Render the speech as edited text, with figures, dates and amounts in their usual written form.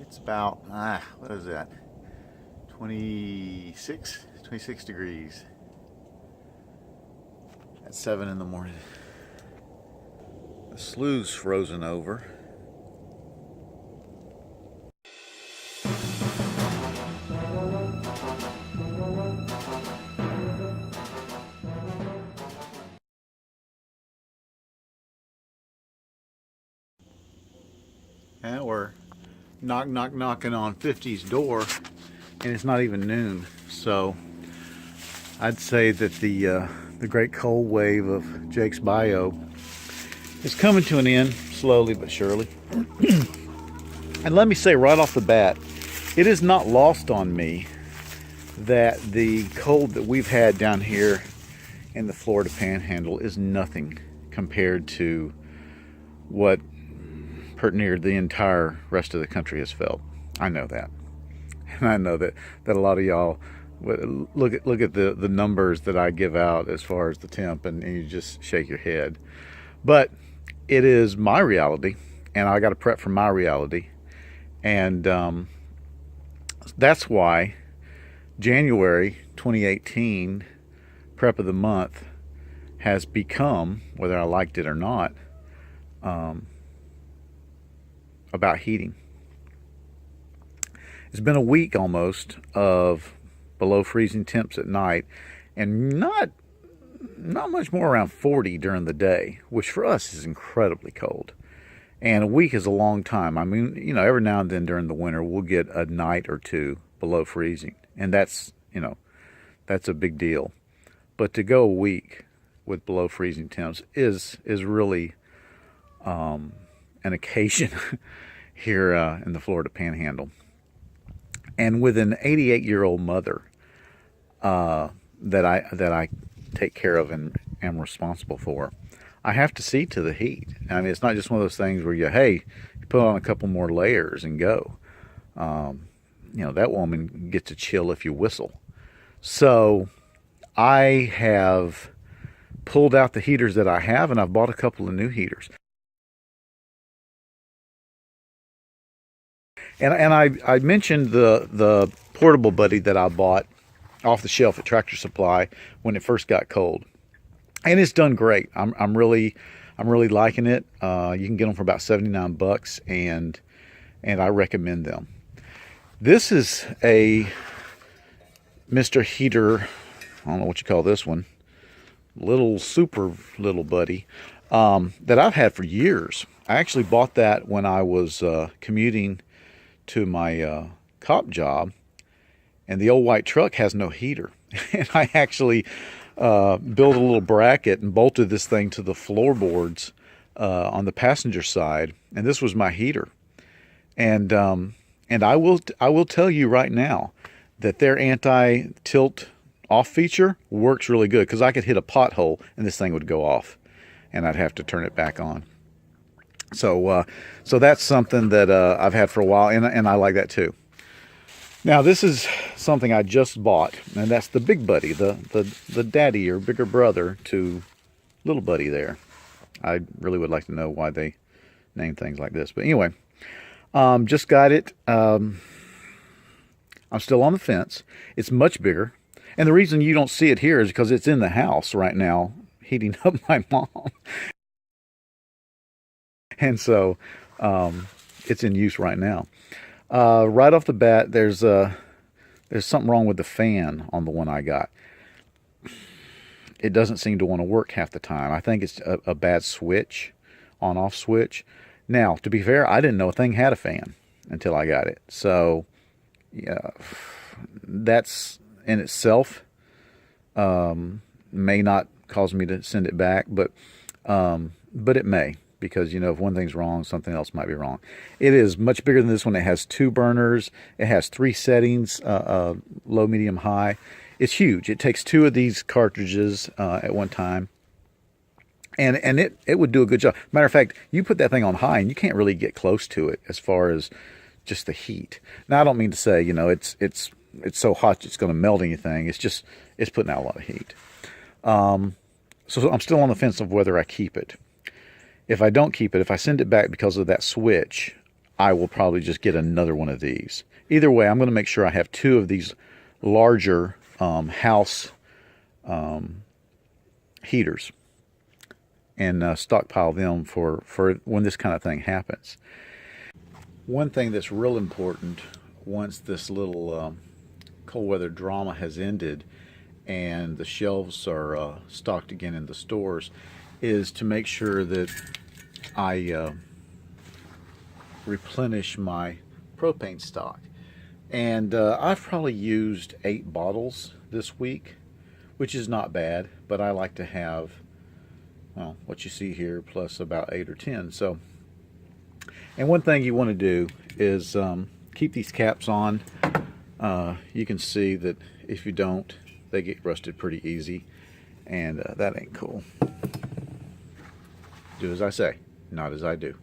It's about, what is that? 26 degrees at 7 in the morning. The slough's frozen over. And we're knocking on 50's door, and it's not even noon. So I'd say that the great cold wave of Jake's Bayou is coming to an end, slowly but surely. And let me say right off the bat, it is not lost on me that the cold that we've had down here in the Florida Panhandle is nothing compared to what near the entire rest of the country has felt. I know that. And I know that a lot of y'all look at the numbers that I give out as far as the temp, and you just shake your head. But it is my reality, and I got to prep for my reality. And that's why January 2018 prep of the month has become, whether I liked it or not, about heating. It's been a week almost of below freezing temps at night, and not much more around 40 during the day, which for us is incredibly cold. And a week is a long time. I mean, you know, every now and then during the winter we'll get a night or two below freezing, and that's, you know, that's a big deal. But to go a week with below freezing temps is really an occasion here in the Florida Panhandle. And with an 88-year-old mother that I take care of and am responsible for, I have to see to the heat. I mean, it's not just one of those things where you put on a couple more layers and go. You know, that woman gets a chill if you whistle. So I have pulled out the heaters that I have, and I've bought a couple of new heaters. And I mentioned the portable buddy that I bought off the shelf at Tractor Supply when it first got cold, and it's done great. I'm really liking it. You can get them for about $79, and I recommend them. This is a Mr. Heater. I don't know what you call this one. Super little buddy that I've had for years. I actually bought that when I was commuting to my cop job, and the old white truck has no heater. And I actually built a little bracket and bolted this thing to the floorboards on the passenger side, and this was my heater. And I will tell you right now that their anti-tilt off feature works really good, because I could hit a pothole and this thing would go off, and I'd have to turn it back on. So that's something that I've had for a while, and I like that too. Now this is something I just bought, and that's the Big Buddy, the daddy or bigger brother to Little Buddy there. I really would like to know why they name things like this, but anyway, just got it. I'm still on the fence. It's much bigger, and the reason you don't see it here is because it's in the house right now heating up my mom. And so it's in use right now. Right off the bat, there's something wrong with the fan on the one I got. It doesn't seem to want to work half the time. I think it's a bad switch, on-off switch. Now, to be fair, I didn't know a thing had a fan until I got it. So, yeah, that's in itself may not cause me to send it back, but it may. Because, you know, if one thing's wrong, something else might be wrong. It is much bigger than this one. It has 2 burners. It has 3 settings, low, medium, high. It's huge. It takes 2 of these cartridges at one time. And it would do a good job. Matter of fact, you put that thing on high, and you can't really get close to it as far as just the heat. Now, I don't mean to say, you know, it's so hot it's going to melt anything. It's putting out a lot of heat. So I'm still on the fence of whether I keep it. If I don't keep it, if I send it back because of that switch, I will probably just get another one of these. Either way, I'm going to make sure I have 2 of these larger house heaters and stockpile them for when this kind of thing happens. One thing that's real important once this little cold weather drama has ended and the shelves are stocked again in the stores is to make sure that I replenish my propane stock. And I've probably used 8 bottles this week, which is not bad, but I like to have, well, what you see here plus about 8 or 10. So, and one thing you want to do is keep these caps on. You can see that if you don't, they get rusted pretty easy, and that ain't cool. Do as I say, not as I do.